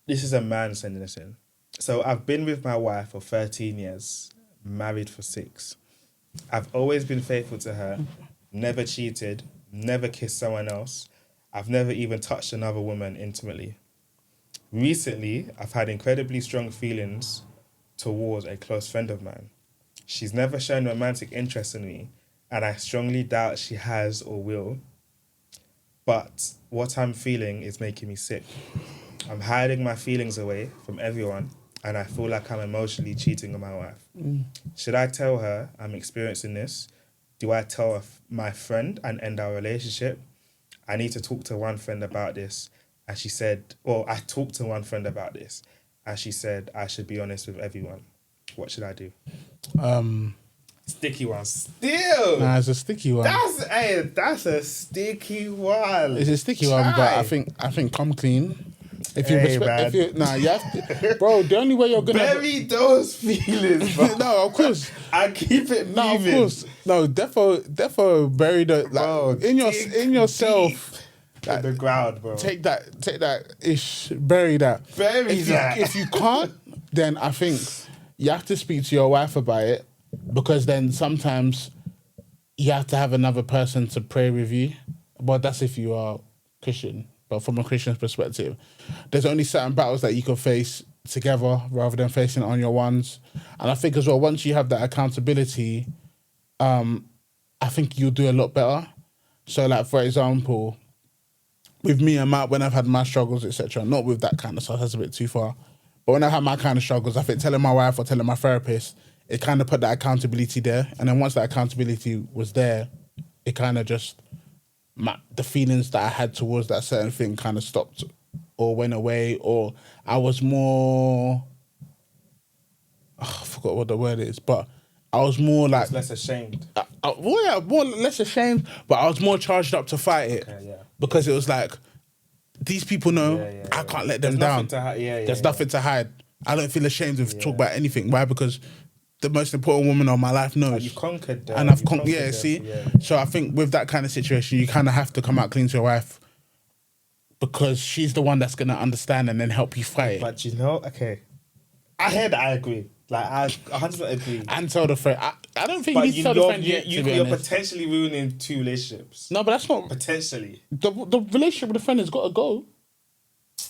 This is a man sending this in. So I've been with my wife for 13 years, married for 6. I've always been faithful to her, never cheated, never kissed someone else. I've never even touched another woman intimately. Recently, I've had incredibly strong feelings towards a close friend of mine. She's never shown romantic interest in me, and I strongly doubt she has or will. But what I'm feeling is making me sick. I'm hiding my feelings away from everyone, and I feel like I'm emotionally cheating on my wife. Should I tell her I'm experiencing this? Do I tell my friend and end our relationship? I need to talk to one friend about this. And she said, well, I talked to one friend about this, and she said I should be honest with everyone. What should I do? Sticky one. Still. Nah, it's a sticky one. That's a sticky one. It's a sticky one, but I think come clean. If you respect, you have to, bro. The only way you're gonna bury those feelings, bro. No, of course. I keep it moving. No, of course. No, defo bury the like in yourself. Like, the ground, bro. Take that ish. Bury that. If you can't, then I think you have to speak to your wife about it, because then sometimes you have to have another person to pray with you. But that's if you are Christian. But from a Christian's perspective, there's only certain battles that you can face together rather than facing it on your ones. And I think as well, once you have that accountability, I think you'll do a lot better. So like, for example, with me and Matt, when I've had my struggles, etc., not with that kind of stuff, that's a bit too far. But when I have my kind of struggles, I think telling my wife or telling my therapist, it kind of put that accountability there. And then once that accountability was there, it kind of just... the feelings that I had towards that certain thing kind of stopped or went away, or I was more... I forgot what the word is, but I was more like... less ashamed. More less ashamed, but I was more charged up to fight it. Okay, yeah. Because it was like, these people know I can't let them down. There's nothing to hide. I don't feel ashamed to talk about anything. Why? Because the most important woman of my life knows. You've conquered them. And I've conquered them. See? Yeah. So I think with that kind of situation, you kind of have to come out clean to your wife, because she's the one that's going to understand and then help you fight it. But you know, okay. I agree. Like, I 100% agree. And tell the friend. I don't think you need to tell the friend yet, you're potentially ruining 2 relationships. No, but that's not... Potentially. The relationship with the friend has got to go.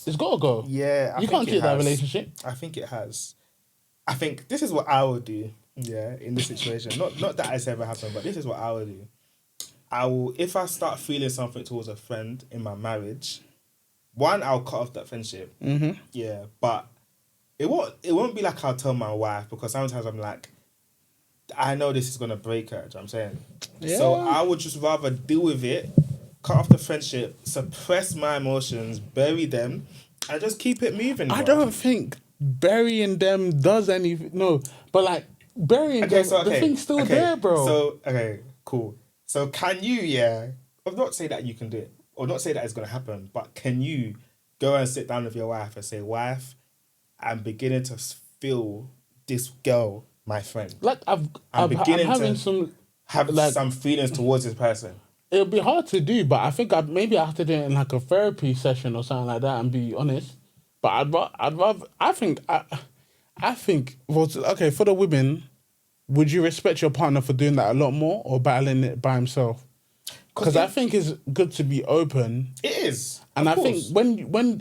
It's got to go. Yeah, you can't keep that relationship. I think it has. I think this is what I would do, in this situation. Not that it's ever happened, but this is what I would do. I will, if I start feeling something towards a friend in my marriage, one, I'll cut off that friendship. Mm-hmm. Yeah, but it won't be like I'll tell my wife, because sometimes I'm like, I know this is gonna break her. Do you know what I'm saying? Yeah. So I would just rather deal with it, cut off the friendship, suppress my emotions, bury them, and just keep it moving. I don't think burying them does anything. No, but like burying them, the thing's still there, bro. So, okay, cool. So can you, I'm not saying that you can do it, or not say that it's going to happen, but can you go and sit down with your wife and say, wife, I'm beginning to feel this girl, my friend. Like I'm having some feelings towards this person. It'll be hard to do, but I think maybe I have to do it in like a therapy session or something like that and be honest. But I'd rather. I think. Well, okay, for the women, would you respect your partner for doing that a lot more or battling it by himself? Because I think it's good to be open. It is, and I think when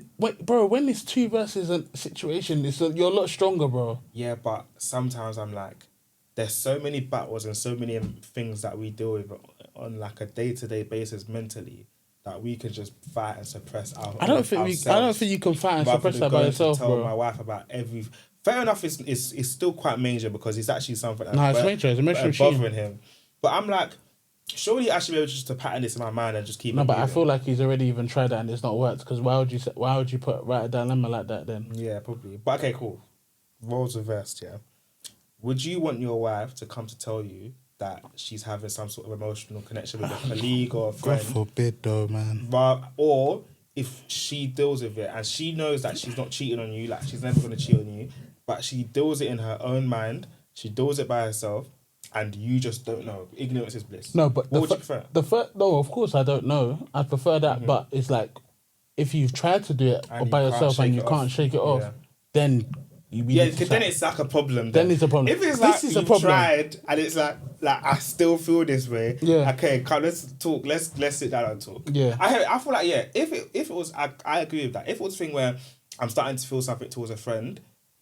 it's 2 versus a situation, you're a lot stronger, bro. Yeah, but sometimes I'm like, there's so many battles and so many things that we deal with on like a day-to-day basis mentally, that we can just fight and suppress our. I don't think you can fight and suppress that by yourself, bro. Tell my wife about every. Fair enough, it's still quite major, because it's actually something that's it's major. It's emotional bothering him. But I'm like, surely I should be able just to pattern this in my mind and just keep. No, but I feel like he's already even tried that and it's not worked. Because why would you write a dilemma like that then? Yeah, probably. But okay, cool. Roles reversed. Yeah. Would you want your wife to come to tell you that she's having some sort of emotional connection with a colleague or a friend? God forbid, though, man. Or if she deals with it and she knows that she's not cheating on you, like she's never going to cheat on you, but she deals it in her own mind, she deals it by herself, and you just don't know. Ignorance is bliss. No, but what would you prefer? No, of course I don't know. I prefer that, but it's like, if you've tried to do it And by you can't yourself and shake you it can't off. shake it off, Yeah. then you Yeah, because then it's like a problem. Then it's a problem. If it's This like is a you've problem. tried and it's like I still feel this way. Yeah. Okay, come, let's talk. Let's sit down and talk. Yeah. I feel like if it was I agree with that. If it was a thing where I'm starting to feel something towards a friend,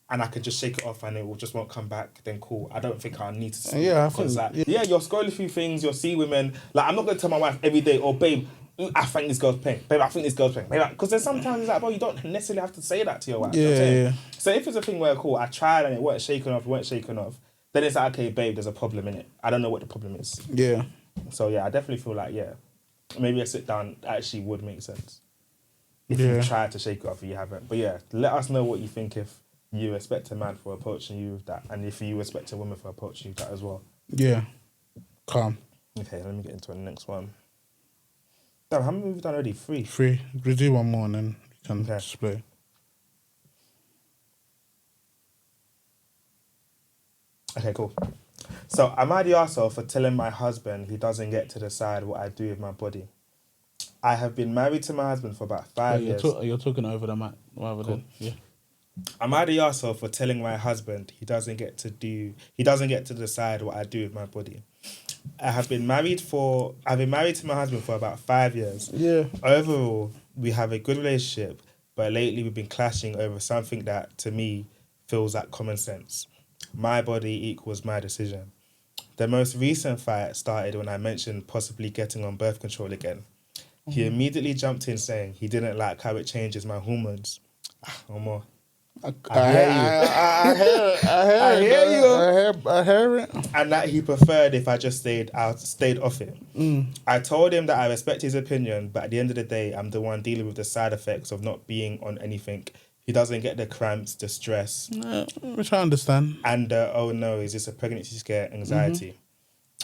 and I can just shake it off and it will just won't come back, then cool. I don't think I need to speak. Yeah, I because think- you're scrolling through things, you'll see women. Like, I'm not going to tell my wife every day, oh, babe, I think this girl's paying. Babe, I think this girl's paying. Because then sometimes it's like, bro, you don't necessarily have to say that to your wife. You know what I'm saying? Yeah. So if it's a thing where, cool, I tried and it weren't shaking off, then it's like, okay, babe, there's a problem in it. I don't know what the problem is. Yeah. So, yeah, I definitely feel like, maybe a sit down actually would make sense. If Yeah. you've tried to shake it off and you haven't. But yeah, let us know what you think if you respect a man for approaching you with that, and if you respect a woman for approaching you with that as well. Yeah. Calm. Okay, let me get into the next one. Damn, how many have we done already? 3. 3. We do one more and then we can Okay. split. Okay, cool. So, am I the arsehole for telling my husband he doesn't get to decide what I do with my body? I have been married to my husband for about 5 years. You're talking over the mic rather than yeah. Am I the arsehole for telling my husband he doesn't get to decide what I do with my body? I've been married to my husband for about 5 years. Yeah. Overall, we have a good relationship, but lately we've been clashing over something that to me feels like common sense. My body equals my decision. The most recent fight started when I mentioned possibly getting on birth control again. He immediately jumped in saying he didn't like how it changes my hormones. No more. I hear it. And that he preferred if I just stayed off it. I told him that I respect his opinion, but at the end of the day, I'm the one dealing with the side effects of not being on anything. He doesn't get the cramps, the stress. Which I understand. And oh no, is this a pregnancy scare, anxiety?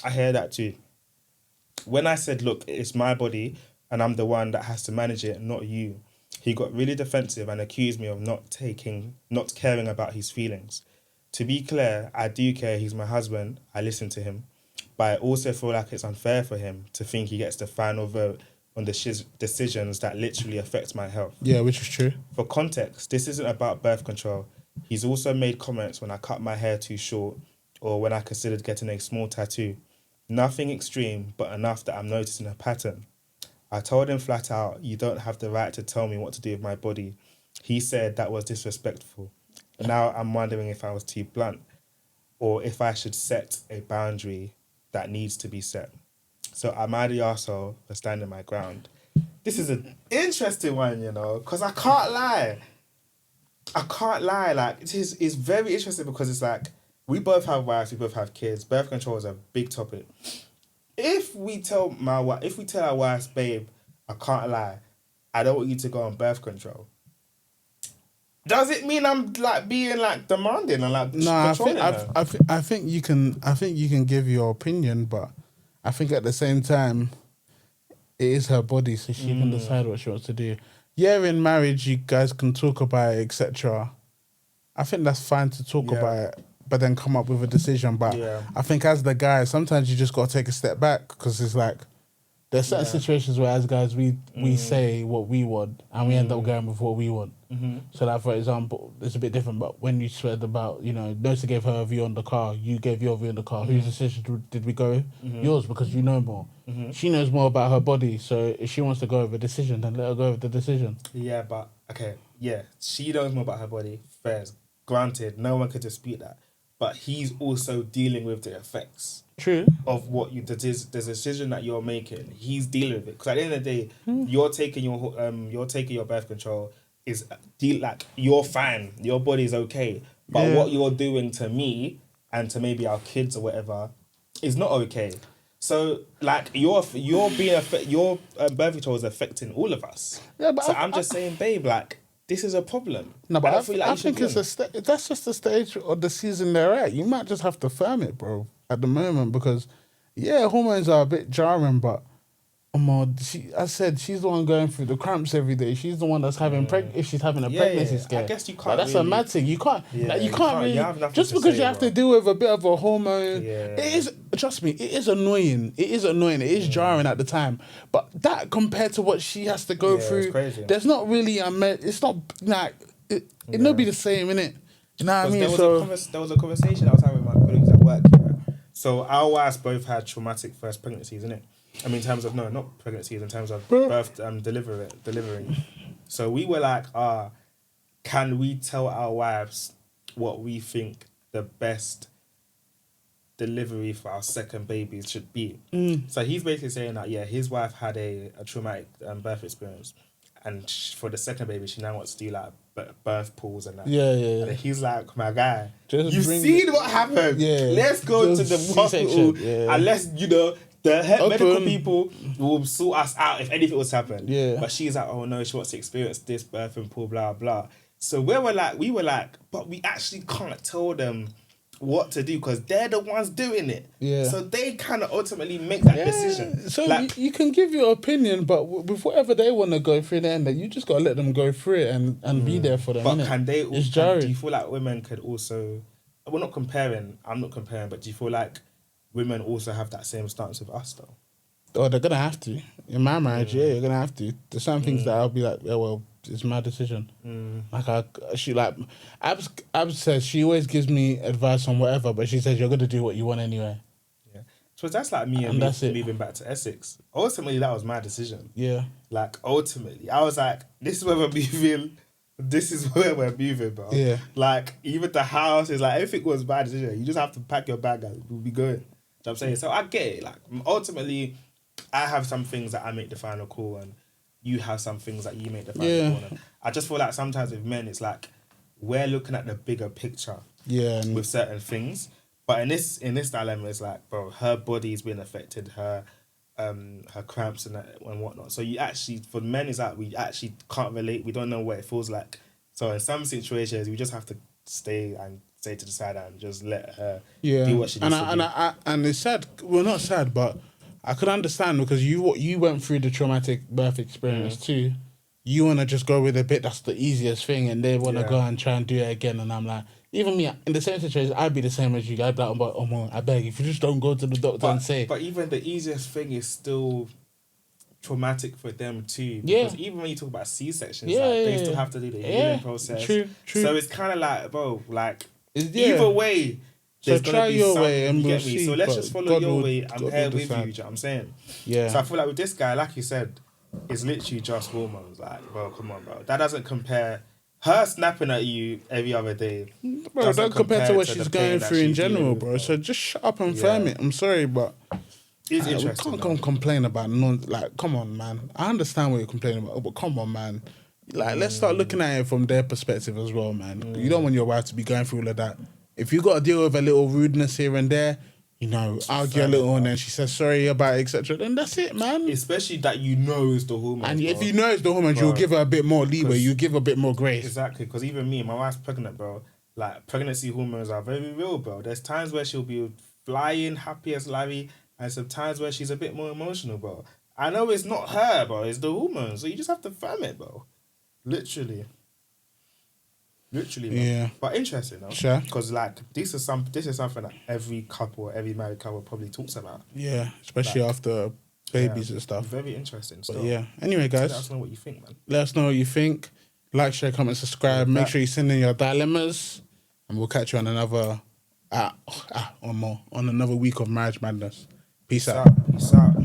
I hear that too. When I said, look, it's my body and I'm the one that has to manage it, not you, he got really defensive and accused me of not caring about his feelings. To be clear, I do care. He's my husband. I listen to him. But I also feel like it's unfair for him to think he gets the final vote on the decisions that literally affect my health. Yeah, which is true. For context, this isn't about birth control. He's also made comments when I cut my hair too short or when I considered getting a small tattoo. Nothing extreme, but enough that I'm noticing a pattern. I told him flat out, you don't have the right to tell me what to do with my body. He said that was disrespectful. Now I'm wondering if I was too blunt or if I should set a boundary that needs to be set. So am I the arsehole for standing my ground? This is an interesting one, because I can't lie. Like, it's very interesting because it's like, we both have wives, we both have kids. Birth control is a big topic. If we tell our wives, babe, I can't lie, I don't want you to go on birth control, does it mean I'm like being like demanding and like controlling her? I think you can give your opinion, but I think at the same time, it is her body, so she can decide what she wants to do. Yeah, in marriage, you guys can talk about it, etc. I think that's fine to talk about it, but then come up with a decision. But I think as the guy, sometimes you just got to take a step back because it's like, there's certain situations where as guys, we say what we want and we end up going with what we want. So like, for example, it's a bit different, but when you said about, Nosa gave her a view on the car, you gave your view on the car, whose decision did we go with? Yours, because you know more. She knows more about her body, so if she wants to go with a decision, then let her go with the decision. Yeah, but, okay, she knows more about her body, fairs. Granted, no one could dispute that. But he's also dealing with the effects. True. Of what the decision that you're making. He's dealing with it. Because at the end of the day, you're taking your birth control is like, you're fine. Your body's okay. But what you're doing to me and to maybe our kids or whatever is not okay. So like your birth control is affecting all of us. Yeah, but I'm just saying, babe, like, this is a problem. No, but I think it's that's just the stage or the season they're at. You might just have to firm it, bro, at the moment, because hormones are a bit jarring, but I said she's the one going through the cramps every day. She's the one that's having if she's having a pregnancy scare. I guess you can't. Like, that's really, a mad thing. You can't. Like, you can't really. You have nothing Just to because say, you have bro. to deal with a bit of a hormone. Yeah. It is. Trust me. It is annoying. It is annoying. It is jarring at the time. But that compared to what she has to go through, it's crazy. there's not really it's not like it not be the same, innit? You know what I mean? There was a conversation I was having with my colleagues at work. Yeah. So our wives both had traumatic first pregnancies, innit? I mean, in terms of not pregnancies, in terms of birth, delivering. So we were like, can we tell our wives what we think the best delivery for our second baby should be? So he's basically saying that his wife had a traumatic birth experience, and for the second baby, she now wants to do like birth pools and that. Yeah. And he's like, my guy, Just you've seen what happened. Yeah. Let's go to the hospital and let's, the medical people will sort us out if anything was to happen. Yeah. But she's like, oh no, she wants to experience this birth and pool, blah, blah. So we were like, but we actually can't tell them what to do because they're the ones doing it. Yeah. So they kind of ultimately make that decision. So like, you can give your opinion, but with whatever they want to go through, then you just got to let them go through it and be there for them. But innit? can they? It's jarring. Do you feel like women could also? We're not comparing. I'm not comparing, but do you feel like women also have that same stance with us though? Oh, they're gonna have to. In my marriage, you're gonna have to. There's some things that I'll be like, well, it's my decision. Like Abs says she always gives me advice on whatever, but she says you're gonna do what you want anyway. Yeah. So that's like me and moving back to Essex. Ultimately, that was my decision. Yeah. Like ultimately, I was like, this is where we're moving. This is where we're moving, bro. Yeah. Like even the house is like everything was my decision. You just have to pack your bag and we'll be going. You know what I'm saying? So I get it. Like ultimately, I have some things that I make the final call and you have some things that you make the final call. And I just feel like sometimes with men, it's like we're looking at the bigger picture with certain things. But in this dilemma, it's like, bro, her body's been affected, her cramps and whatnot. So you actually, for men, is that we actually can't relate. We don't know what it feels like. So in some situations, we just have to stay to the side and just let her do what she needs to do. And it's sad. Well, not sad, but I could understand because you went through the traumatic birth experience too. You want to just go with a bit that's the easiest thing, and they want to go and try and do it again. And I'm like, even me in the same situation, I'd be the same as you. I'd be like, oh, I beg if you just don't go to the doctor and say. But even the easiest thing is still traumatic for them too. Because even when you talk about C-sections, they still have to do the healing process. True. So it's kind of like, bro, like either way. So try your way and we'll see. So let's just follow your way. I'm here with you. Do you know what I'm saying? Yeah. So I feel like with this guy, like you said, it's literally just hormones. Like, bro, come on, bro. That doesn't compare. Her snapping at you every other day. Bro, don't compare to what she's going through in general, bro. So just shut up and firm it. I'm sorry, but it's interesting. We can't complain about come on, man. I understand what you're complaining about, but come on, man. Like, let's start looking at it from their perspective as well, man. You don't want your wife to be going through all of that. If you got to deal with a little rudeness here and there, argue a little, and then she says sorry about it, etc. Then that's it, man. Especially that it's the hormones. And if you know it's the hormones, you'll give her a bit more leeway. You give her a bit more grace. Exactly, because even me, my wife's pregnant, bro. Like pregnancy hormones are very real, bro. There's times where she'll be flying, happy as Larry, and some times where she's a bit more emotional, bro. I know it's not her, bro. It's the hormones, so you just have to firm it, bro. Literally, man. Yeah. But interesting, though. Sure. Because this is something that every married couple probably talks about. Yeah, especially after babies and stuff. Very interesting stuff. But yeah. Anyway, guys. Let us know what you think, man. Let us know what you think. Like, share, comment, subscribe. Make sure you send in your dilemmas, and we'll catch you on another on another week of Marriage Madness. Peace out. Peace out.